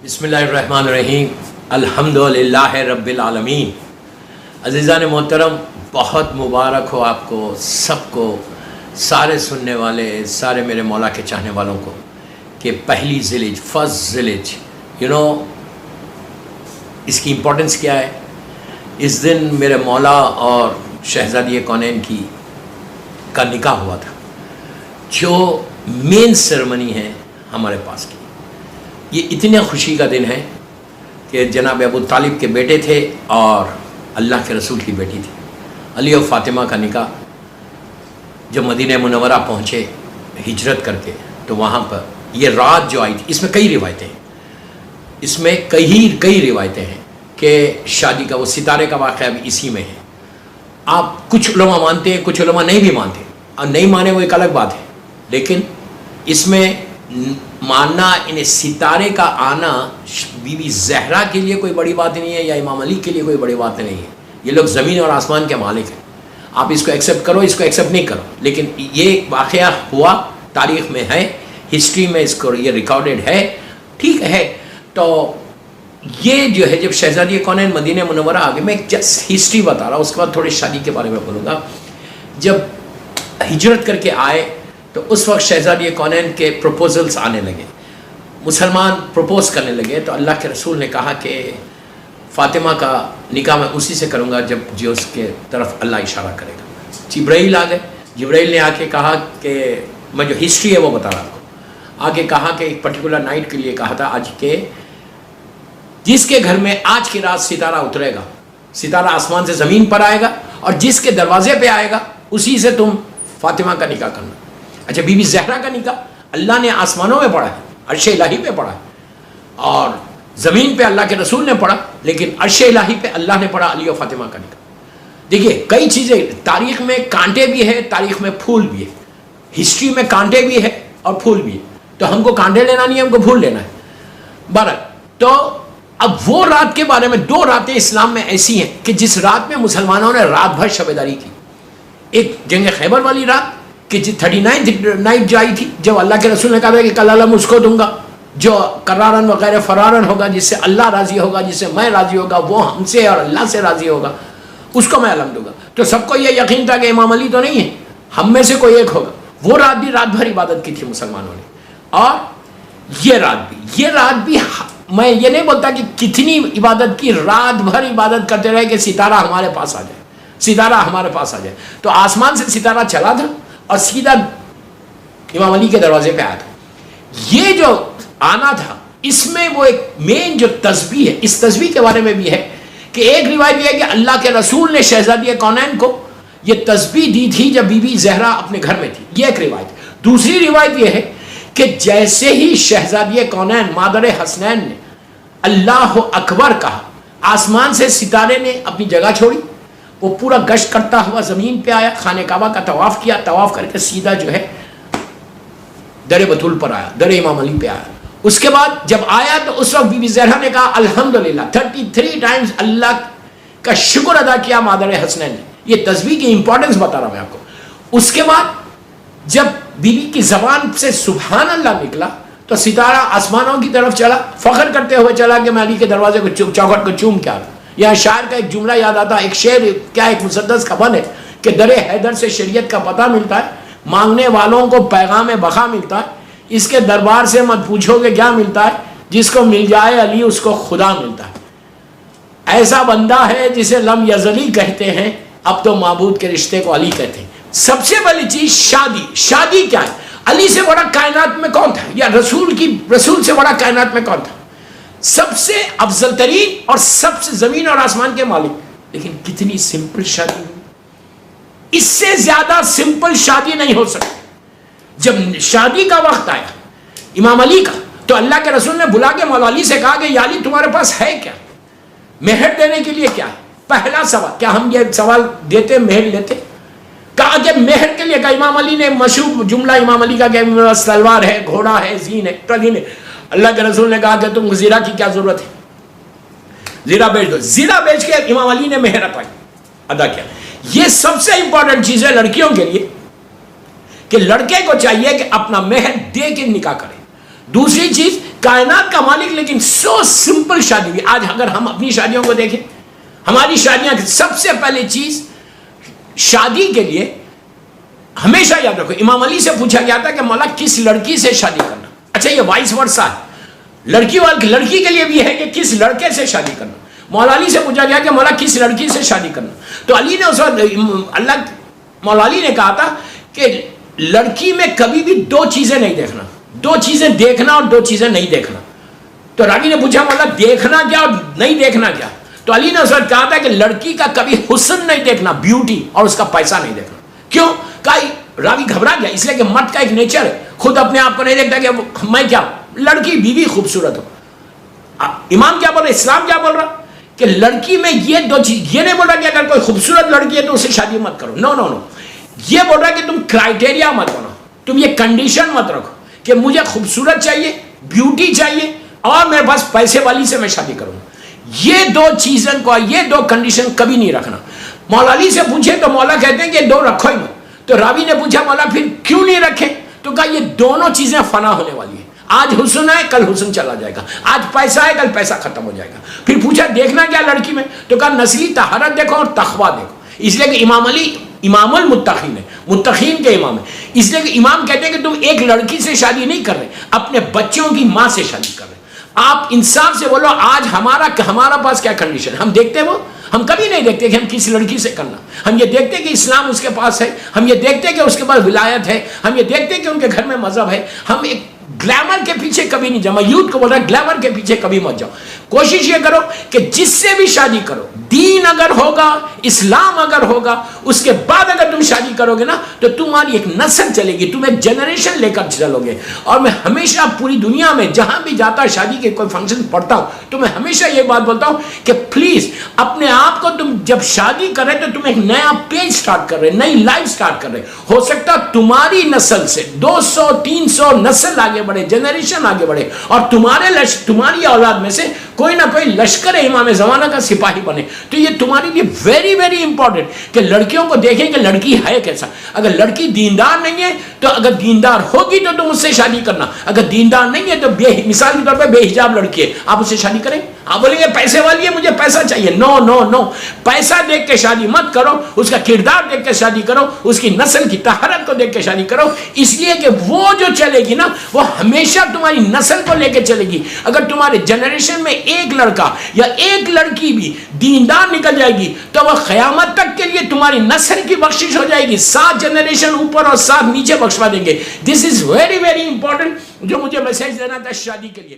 بسم اللہ الرحمن الرحیم الحمدللہ رب العالمین۔ عزیزان محترم، بہت مبارک ہو آپ کو سب کو، سارے سننے والے، سارے میرے مولا کے چاہنے والوں کو، کہ پہلی ذیلحج، فرسٹ ذیلحج، اس کی امپورٹنس کیا ہے۔ اس دن میرے مولا اور شہزادی کونین کا نکاح ہوا تھا، جو مین سیرمنی ہے ہمارے پاس کی۔ یہ اتنے خوشی کا دن ہے کہ جناب ابو طالب کے بیٹے تھے اور اللہ کے رسول کی بیٹی تھی، علی و فاطمہ کا نکاح۔ جب مدینہ منورہ پہنچے ہجرت کر کے، تو وہاں پر یہ رات جو آئی تھی، اس میں کئی روایتیں ہیں، اس میں کئی روایتیں ہیں کہ شادی کا وہ ستارے کا واقعہ بھی اسی میں ہے۔ آپ کچھ علماء مانتے ہیں، کچھ علماء نہیں بھی مانتے، اور نہیں مانے وہ ایک الگ بات ہے، لیکن اس میں ماننا، انہیں ستارے کا آنا بی بی زہرا کے لیے کوئی بڑی بات نہیں ہے، یا امام علی کے لیے کوئی بڑی بات نہیں ہے۔ یہ لوگ زمین اور آسمان کے مالک ہیں، آپ اس کو ایکسیپٹ کرو، اس کو ایکسیپٹ نہیں کرو، لیکن یہ واقعہ ہوا، تاریخ میں ہے، ہسٹری میں اس کو یہ ریکارڈڈ ہے، ٹھیک ہے۔ تو یہ جو ہے، جب شہزادی کونین مدینہ منورہ آگے، میں جسٹ ہسٹری بتا رہا ہوں، اس کے بعد تھوڑی شادی کے بارے میں بولوں گا۔ جب ہجرت کر کے آئے تو اس وقت شہزادی کونین کے پروپوزلز آنے لگے، مسلمان پروپوز کرنے لگے، تو اللہ کے رسول نے کہا کہ فاطمہ کا نکاح میں اسی سے کروں گا جو اس کے طرف اللہ اشارہ کرے گا۔ جبرائیل آ گئے، جبرائیل نے آ کے کہا کہ میں جو ہسٹری ہے وہ بتا رہا ہوں، آ کے کہا کہ ایک پرٹیکولر نائٹ کے لیے کہا تھا، آج کے جس کے گھر میں آج کی رات ستارہ اترے گا، ستارہ آسمان سے زمین پر آئے گا، اور جس کے دروازے پہ آئے گا اسی سے تم فاطمہ کا نکاح کرنا۔ اچھا، بی بی زہرا کا نکاح اللہ نے آسمانوں میں پڑھا ہے، عرش الہی پہ پڑھا ہے، اور زمین پہ اللہ کے رسول نے پڑھا، لیکن عرش الہی پہ اللہ نے پڑھا علی و فاطمہ کا نکاح۔ دیکھیے، کئی چیزیں تاریخ میں کانٹے بھی ہے، تاریخ میں پھول بھی ہے، ہسٹری میں کانٹے بھی ہے اور پھول بھی ہے، تو ہم کو کانٹے لینا نہیں ہے، ہم کو پھول لینا ہے۔ بہرحال، تو اب وہ رات کے بارے میں، دو راتیں اسلام میں ایسی ہیں کہ جس رات میں مسلمانوں نے رات بھر شب داری کی۔ ایک جنگ خیبر والی رات کہ 39 نائٹ جو آئی تھی، جب اللہ کے رسول نے کہا تھا کہ کل علم اس کو دوں گا جو قرارن وغیرہ فرارن ہوگا، جس سے اللہ راضی ہوگا، جس سے میں راضی ہوگا، وہ ہم سے اور اللہ سے راضی ہوگا، اس کو میں علم دوں گا۔ تو سب کو یہ یقین تھا کہ امام علی تو نہیں ہے، ہم میں سے کوئی ایک ہوگا۔ وہ رات بھی رات بھر عبادت کی تھی مسلمانوں نے، اور یہ رات بھی میں یہ نہیں بولتا کہ کتنی عبادت کی، رات بھر عبادت کرتے رہے کہ ستارہ ہمارے پاس آ جائے، ستارہ ہمارے پاس آ جائے۔ تو آسمان سے ستارہ چلا تھا اور سیدھا امام علی کے دروازے پہ آیا تھا۔ یہ جو آنا تھا، اس میں وہ ایک مین جو تسبیح ہے، اس تسبیح کے بارے میں بھی ہے کہ ایک روایت یہ ہے کہ اللہ کے رسول نے شہزادی کونین کو یہ تسبیح دی تھی جب بی بی زہرا اپنے گھر میں تھی، یہ ایک روایت۔ دوسری روایت یہ ہے کہ جیسے ہی شہزادی کونین مادر حسنین نے اللہ اکبر کہا، آسمان سے ستارے نے اپنی جگہ چھوڑی، وہ پورا گشت کرتا ہوا زمین پہ آیا، خانہ کعبہ کا طواف کیا، طواف کر کے سیدھا جو ہے در بطول پر آیا، در امام علی پہ آیا۔ اس کے بعد جب آیا تو اس وقت بی بی زہرا نے کہا الحمدللہ، 33 ٹائمز اللہ کا شکر ادا کیا مادر حسنین نے۔ یہ تسبیح کی امپورٹنس بتا رہا ہوں میں آپ کو۔ اس کے بعد جب بی بی کی زبان سے سبحان اللہ نکلا تو ستارہ آسمانوں کی طرف چلا، فخر کرتے ہوئے چلا کہ میں علی کے دروازے کو چوکھٹ کو چوم کے آتا۔ یہاں شاعر کا ایک جملہ یاد آتا، ایک شعر کیا ایک مسدس کا بند ہے کہ در حیدر سے شریعت کا پتہ ملتا ہے، مانگنے والوں کو پیغام بقا ملتا ہے، اس کے دربار سے مت پوچھو کہ کیا ملتا ہے، جس کو مل جائے علی اس کو خدا ملتا ہے۔ ایسا بندہ ہے جسے لم یزلی کہتے ہیں، اب تو معبود کے رشتے کو علی کہتے ہیں۔ سب سے پہلی چیز شادی کیا ہے؟ علی سے بڑا کائنات میں کون تھا، یا رسول سے بڑا کائنات میں کون تھا؟ سب سے افضل ترین اور سب سے زمین اور آسمان کے مالک، لیکن کتنی سمپل شادی ہوئی، اس سے زیادہ سمپل شادی نہیں ہو سکتی۔ جب شادی کا وقت آیا امام علی کا، تو اللہ کے رسول نے بلا کے مولا علی سے کہا کہ یا علی تمہارے پاس ہے کیا، مہر دینے کے لیے کیا ہے؟ پہلا سوال، کیا ہم یہ سوال دیتے مہر لیتے؟ کہا کہ مہر کے لیے، کہا امام علی نے مشہور جملہ امام علی کا کہ میرے پاس تلوار ہے، گھوڑا ہے، زین ہے، ٹرین ہے۔ اللہ کے رسول نے کہا کہ تم زیرہ کی کیا ضرورت ہے، زیرہ بیچ دو۔ زیرہ بیچ کے امام علی نے مہر ادا کیا۔ یہ سب سے امپورٹنٹ چیز ہے لڑکیوں کے لیے کہ لڑکے کو چاہیے کہ اپنا مہر دے کے نکاح کرے۔ دوسری چیز کائنات کا مالک, لیکن سو سمپل شادی بھی. آج اگر ہم اپنی شادیوں کو دیکھیں, ہماری شادیاں سب سے پہلے چیز شادی کے لیے ہمیشہ یاد رکھو, امام علی سے پوچھا گیا تھا کہ مولا کس لڑکی سے شادی کرنا. اچھا یہ وائس ورثہ ہے, لڑکی کے لیے بھی ہے کہ کس لڑکے سے شادی کرنا. مولا علی سے پوچھا گیا کہ مولا کس لڑکی سے شادی کرنا, تو علی نے اس وقت مولا علی نے کہا تھا کہ لڑکی میں کبھی بھی دو چیزیں نہیں دیکھنا, دو چیزیں دیکھنا اور دو چیزیں نہیں دیکھنا. تو راوی نے پوچھا مولا دیکھنا کیا اور نہیں دیکھنا کیا, تو علی نے اس وقت کہا تھا کہ لڑکی کا کبھی حسن نہیں دیکھنا, بیوٹی, اور اس کا پیسہ نہیں دیکھنا. کیوں؟ کہا راوی گھبرا گیا, اس لیے کہ مرد کا ایک نیچر ہے, خود اپنے آپ کو نہیں دیکھتا کہ میں کیا, لڑکی بیوی خوبصورت ہو. امام کیا بول رہا, اسلام کیا بول رہا کہ لڑکی میں یہ دو چیز, یہ نہیں بول رہا کہ اگر کوئی خوبصورت لڑکی ہے تو اسے شادی مت کرو, نو نو نو, یہ بول رہا کہ تم کرائٹیریا مت بناؤ, تم یہ کنڈیشن مت رکھو کہ مجھے خوبصورت چاہیے, بیوٹی چاہیے, اور میرے پاس پیسے والی سے میں شادی کروں. یہ دو چیزیں کو, یہ دو کنڈیشن کبھی نہیں رکھنا. مولا علی سے پوچھے تو مولا کہتے ہیں کہ دو رکھو ہی مت. تو راوی نے پوچھا مولا پھر کیوں نہیں رکھے, تو کہا یہ دونوں چیزیں فنا ہونے والی ہیں. آج حسن ہے, کل حسن چلا جائے گا, آج پیسہ ہے, کل پیسہ ختم ہو جائے گا. پھر پوچھا دیکھنا کیا لڑکی میں, تو کہا نسلی طہارت دیکھو اور تقویٰ دیکھو. اس لیے کہ امام علی امام المتقین ہے, متقین کے امام ہے. اس لیے کہ امام کہتے ہیں کہ تم ایک لڑکی سے شادی نہیں کر رہے, اپنے بچوں کی ماں سے شادی کر رہے. آپ انصاف سے بولو آج ہمارا پاس کیا کنڈیشن ہے. ہم دیکھتے وہ, ہم کبھی نہیں دیکھتے کہ ہم کس لڑکی سے کرنا. ہم یہ دیکھتے کہ اسلام اس کے پاس ہے, ہم یہ دیکھتے کہ اس کے پاس ولایت ہے, ہم یہ دیکھتے کہ ان کے گھر میں مذہب ہے. ہم ایک گلیمر کے پیچھے کبھی نہیں جاؤ. یوتھ کو بول رہا ہے گلیمر کے پیچھے کبھی مت جاؤ. کوشش یہ کرو کہ جس سے بھی شادی کرو, دین اگر ہوگا, اسلام اگر ہوگا, اس کے بعد اگر تم شادی کرو گے نا تو تمہاری ایک نسل چلے گی, تم ایک جنریشن لے کر چلو گے. اور میں ہمیشہ پوری دنیا میں جہاں بھی جاتا شادی کے کوئی فنکشن پڑھتا ہوں تو میں ہمیشہ یہ بات بولتا ہوں کہ پلیز اپنے آپ کو تم جب شادی کر رہے تو تم ایک نیا پیج سٹارٹ کر رہے, نئی لائف سٹارٹ کر رہے. ہو سکتا تمہاری نسل سے 200-300 نسل آگے بڑھے, جنریشن آگے بڑھے, اور تمہاری اولاد میں سے کوئی نہ کوئی لشکر امام زمانہ کا سپاہی بنے. تو یہ تمہارے لیے ویری ویری امپورٹنٹ کہ لڑکیوں کو دیکھیں کہ لڑکی ہے کیسا. اگر لڑکی دیندار نہیں ہے تو اگر دیندار ہوگی تو تم اس سے شادی کرنا, اگر دیندار نہیں ہے تو مثال کے طور پہ بے حجاب لڑکی ہے, آپ اس سے شادی کریں. آپ بولیں گے پیسے والی ہے مجھے پیسہ چاہیے, نو نو نو, پیسہ دیکھ کے شادی مت کرو, اس کا کردار دیکھ کے شادی کرو, اس کی نسل کی طہارت کو دیکھ کے شادی کرو. اس لیے کہ وہ جو چلے گی نا وہ ہمیشہ تمہاری نسل کو لے کے چلے گی. اگر تمہارے جنریشن میں ایک لڑکا یا ایک لڑکی بھی دیندار نکل جائے گی تو وہ قیامت تک کے لیے تمہاری نسل کی بخشش ہو جائے گی. 7 جنریشن اوپر اور 7 نیچے بخشوا دیں گے. دس از ویری ویری امپورٹنٹ جو مجھے میسج دینا تھا شادی کے لیے.